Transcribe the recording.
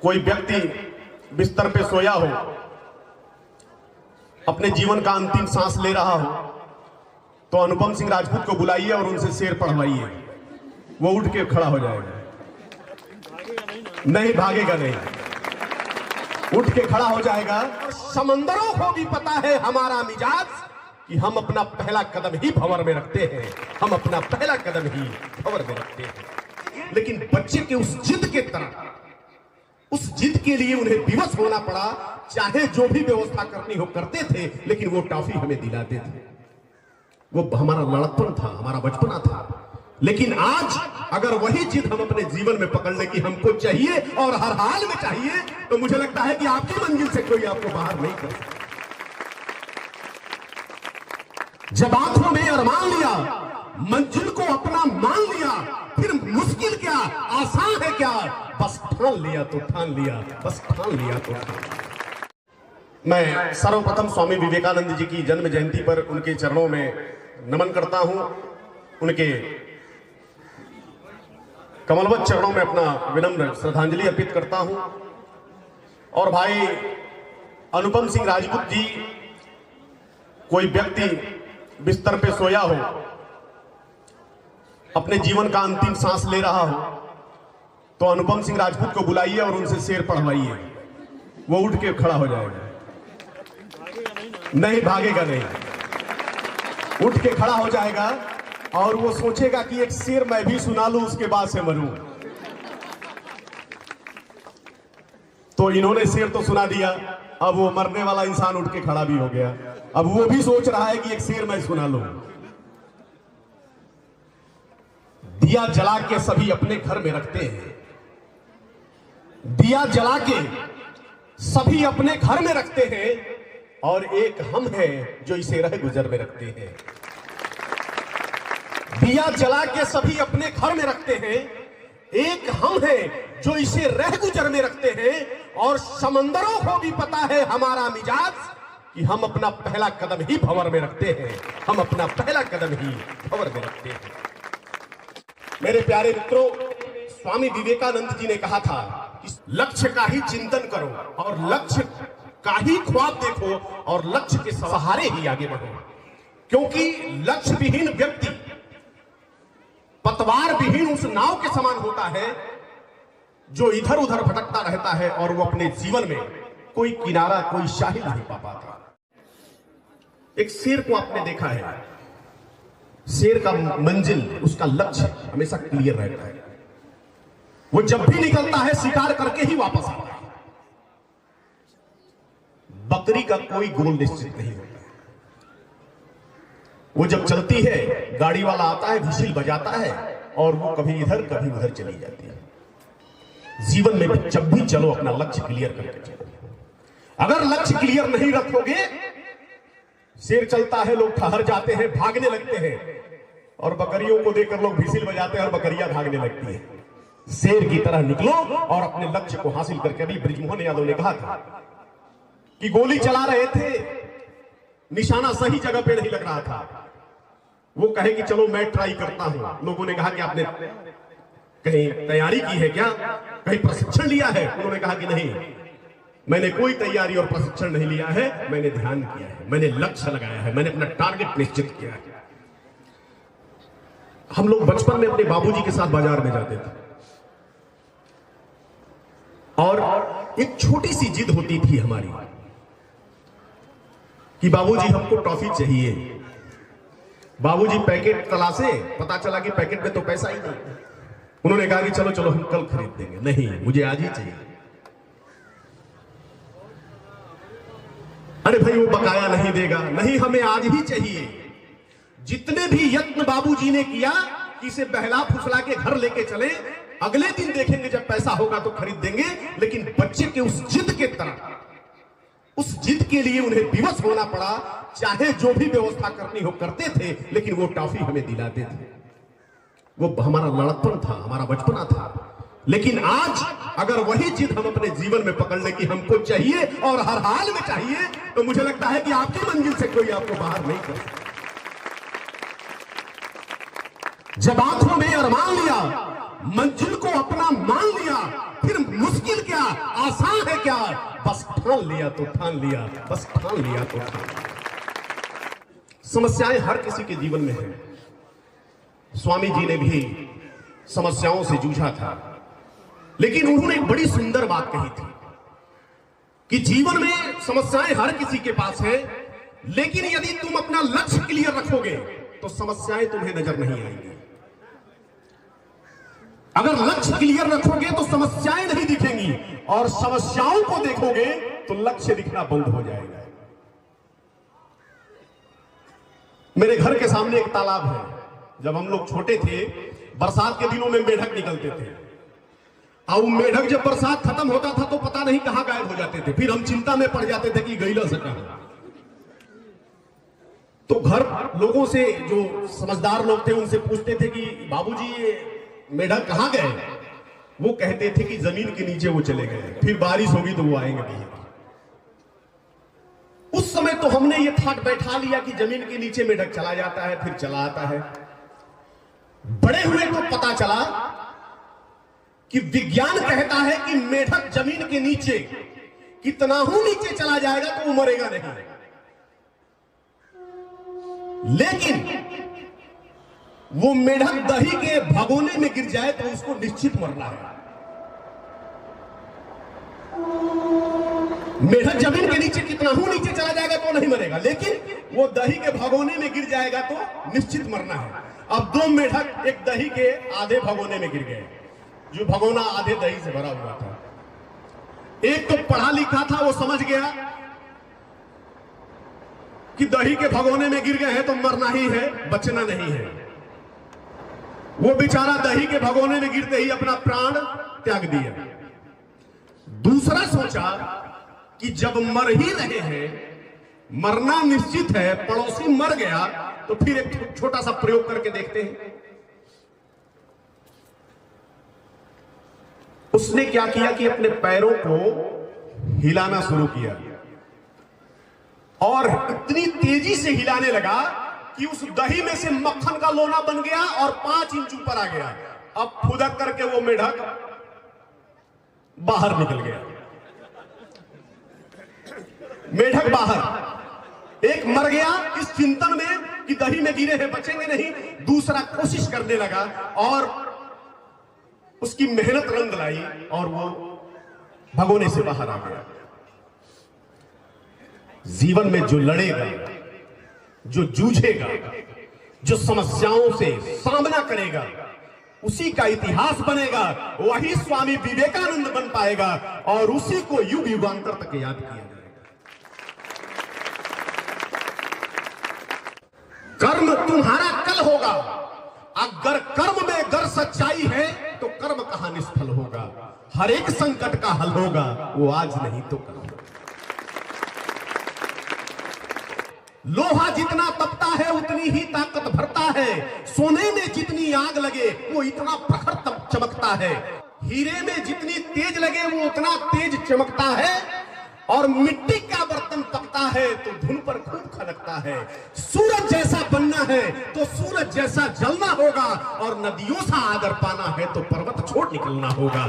कोई व्यक्ति बिस्तर पे सोया हो, अपने जीवन का अंतिम सांस ले रहा हो, तो अनुपम सिंह राजपूत को बुलाइए और उनसे शेर पढ़वाइए। वो उठ के खड़ा हो जाएगा। नहीं भागेगा, नहीं, उठ के खड़ा हो जाएगा। समंदरों को भी पता है हमारा मिजाज कि हम अपना पहला कदम ही भंवर में रखते हैं, हम अपना पहला कदम ही भंवर में रखते हैं। लेकिन बच्चे के उस जिद के तरह, उस जिद के लिए उन्हें विवश होना पड़ा। चाहे जो भी व्यवस्था करनी हो करते थे, लेकिन वो टॉफी हमें दिलाते थे। वो हमारा लड़कपन था, हमारा बचपना था। लेकिन आज अगर वही जिद हम अपने जीवन में पकड़ ले कि हमको चाहिए और हर हाल में चाहिए, तो मुझे लगता है कि आपकी मंजिल से कोई आपको बाहर नहीं कर सकता। जब आंखों में अरमान लिया, मंजिल को अपना मान लिया, फिर मुश्किल क्या आसान है क्या, बस ठान लिया तो ठान लिया, बस ठान लिया तो ठान लिया। मैं सर्वप्रथम स्वामी विवेकानंद जी की जन्म जयंती पर उनके चरणों में नमन करता हूं। उनके कमलवत चरणों में अपना विनम्र श्रद्धांजलि अर्पित करता हूं। और भाई अनुपम सिंह राजपूत जी, कोई व्यक्ति बिस्तर पे सोया हो, अपने जीवन का अंतिम सांस ले रहा हो, तो अनुपम सिंह राजपूत को बुलाइए और उनसे शेर पढ़वाइए। वो उठ के खड़ा हो जाएगा। नहीं भागेगा, नहीं, उठ के खड़ा हो जाएगा और वो सोचेगा कि एक शेर मैं भी सुना लूं, उसके बाद से मरूं। तो इन्होंने शेर तो सुना दिया, अब वो मरने वाला इंसान उठ के खड़ा भी हो गया। अब वो भी सोच रहा है कि एक शेर मैं सुना लूं। दिया जला के सभी अपने घर में रखते हैं, दिया जला के सभी अपने घर में रखते हैं, और एक हम हैं जो इसे रह गुजर में रखते हैं। दिया जला के सभी अपने घर में रखते हैं, एक हम हैं जो इसे रह गुजर में रखते हैं। और समंदरों को भी पता है हमारा मिजाज कि हम अपना पहला कदम ही भंवर में रखते हैं, हम अपना पहला कदम ही भंवर में रखते हैं। मेरे प्यारे मित्रों, स्वामी विवेकानंद जी ने कहा था कि लक्ष्य का ही चिंतन करो और लक्ष्य का ही ख्वाब देखो और लक्ष्य के सहारे ही आगे बढ़ो। क्योंकि लक्ष्य विहीन व्यक्ति पतवार विहीन उस नाव के समान होता है जो इधर उधर भटकता रहता है और वो अपने जीवन में कोई किनारा, कोई साहिल नहीं पा पाता। एक शेर को आपने देखा है, शेर का मंजिल, उसका लक्ष्य हमेशा क्लियर रहता है। वो जब भी निकलता है शिकार करके ही वापस आता है। बकरी का कोई गोल निश्चित नहीं होता। वो जब चलती है, गाड़ी वाला आता है, व्हिसिल बजाता है और वो कभी इधर कभी उधर चली जाती है। जीवन में भी जब भी चलो अपना लक्ष्य क्लियर करके चलो। अगर लक्ष्य क्लियर नहीं रखोगे, शेर चलता है, लोग ठहर जाते हैं, भागने लगते हैं, और बकरियों को देखकर लोग व्हिसिल बजाते हैं और बकरियां भागने लगती है। शेर की तरह निकलो और अपने लक्ष्य को हासिल करके। अभी बृजमोहन यादव ने कहा था कि गोली चला रहे थे, निशाना सही जगह पे नहीं लग रहा था। वो कहे कि चलो मैं ट्राई करता हूं। लोगों ने कहा कि आपने कहीं तैयारी की है क्या, कहीं प्रशिक्षण लिया है? उन्होंने कहा कि नहीं, मैंने कोई तैयारी और प्रशिक्षण नहीं लिया है, मैंने ध्यान किया है, मैंने लक्ष्य लगाया है, मैंने अपना टारगेट निश्चित किया है। हम लोग बचपन में अपने बाबूजी के साथ बाजार में जाते थे और एक छोटी सी जिद होती थी हमारी कि बाबूजी हमको टॉफी चाहिए। बाबूजी पैकेट तलाशे, पता चला कि पैकेट में तो पैसा ही नहीं। उन्होंने कहा कि चलो चलो हम कल खरीद देंगे। नहीं, मुझे आज ही चाहिए। अरे भाई वो बकाया नहीं देगा। नहीं, हमें आज ही चाहिए। जितने भी यत्न बाबूजी ने किया कि इसे बहला फुसला के घर लेके चले, अगले दिन देखेंगे जब पैसा होगा तो खरीद देंगे। लेकिन बच्चे के उस जिद के तरह, उस जिद के लिए उन्हें विवश होना पड़ा। चाहे जो भी व्यवस्था करनी हो करते थे, लेकिन वो टॉफी हमें दिलाते थे। वो हमारा लड़कपन था, हमारा बचपना था। लेकिन आज अगर वही जिद हम अपने जीवन में पकड़ ले कि हमको चाहिए और हर हाल में चाहिए, तो मुझे लगता है कि आपकी मंजिल से कोई आपको बाहर नहीं कर सकता। जब आंखों में अरमान लिया, मंजिल को अपना मान लिया, फिर मुश्किल क्या आसान है क्या, बस ठान लिया तो ठान लिया, बस ठान लिया तो ठान लिया। समस्याएं हर किसी के जीवन में है। स्वामी जी ने भी समस्याओं से जूझा था, लेकिन उन्होंने एक बड़ी सुंदर बात कही थी कि जीवन में समस्याएं हर किसी के पास है, लेकिन यदि तुम अपना लक्ष्य क्लियर रखोगे तो समस्याएं तुम्हें नजर नहीं आएंगी। अगर लक्ष्य क्लियर रखोगे तो समस्याएं नहीं दिखेंगी, और समस्याओं को देखोगे तो लक्ष्य दिखना बंद हो जाएगा। मेरे घर के सामने एक तालाब है। जब हम लोग छोटे थे, बरसात के दिनों में मेढक निकलते थे, और मेढक जब बरसात खत्म होता था तो पता नहीं कहां गायब हो जाते थे। फिर हम चिंता में पड़ जाते थे कि गईला सका। तो घर लोगों से, जो समझदार लोग थे, उनसे पूछते थे कि बाबूजी ये मेढक कहां गए। वो कहते थे कि जमीन के नीचे वो चले गए, फिर बारिश होगी तो वो आएंगे नहीं। उस समय तो हमने ये ठाट बैठा लिया कि जमीन के नीचे मेढक चला जाता है, फिर चला आता है। बड़े हुए तो पता चला कि विज्ञान कहता है कि मेढक जमीन के नीचे कितना ही नीचे चला जाएगा तो वो मरेगा नहीं, लेकिन वो मेढक दही के भगोने में गिर जाए तो उसको निश्चित मरना है। मेढक जमीन के नीचे कितना ही नीचे चला जाएगा तो नहीं मरेगा, लेकिन वो दही के भगोने में गिर जाएगा तो निश्चित मरना है। अब दो मेढक एक दही के आधे भगोने में गिर गए, जो भगोना आधे दही से भरा हुआ था। एक तो पढ़ा लिखा था, वो समझ गया कि दही के भगोने में गिर गए हैं तो मरना ही है, बचना नहीं है। वो बेचारा दही के भगोने में गिरते ही अपना प्राण त्याग दिया। दूसरा सोचा कि जब मर ही रहे हैं, मरना निश्चित है, पड़ोसी मर गया तो फिर एक छोटा सा प्रयोग करके देखते हैं। उसने क्या किया कि अपने पैरों को हिलाना शुरू किया, और इतनी तेजी से हिलाने लगा कि उस दही में से मक्खन का लोना बन गया और 5 इंच ऊपर आ गया। अब फुदक करके वो मेढक बाहर निकल गया। मेढक बाहर, एक मर गया इस चिंतन में कि दही में गिरे हैं बचेंगे नहीं, दूसरा कोशिश करने लगा और उसकी मेहनत रंग लाई और वो भगोने से बाहर आ गया। जीवन में जो लड़ेगा, जो जूझेगा, जो समस्याओं से सामना करेगा, उसी का इतिहास बनेगा, वही स्वामी विवेकानंद बन पाएगा और उसी को युग युगांतर तक याद किया जाएगा। कर्म तुम्हारा कल होगा। अगर कर्म में गर सच्चाई है तो कर्म कहां निष्फल होगा। हर एक संकट का हल होगा, वो आज नहीं तो कल। लोहा जितना तपता है उतनी ही ताकत भरता है। सोने में जितनी आग लगे वो इतना प्रखर चमकता है। हीरे में जितनी तेज लगे वो उतना तेज चमकता है। और मिट्टी का बर्तन पकता है तो धुन पर खूब खनकता है। सूरज जैसा बनना है तो सूरज जैसा जलना होगा, और नदियों सा आदर पाना है तो पर्वत छोड़ निकलना होगा।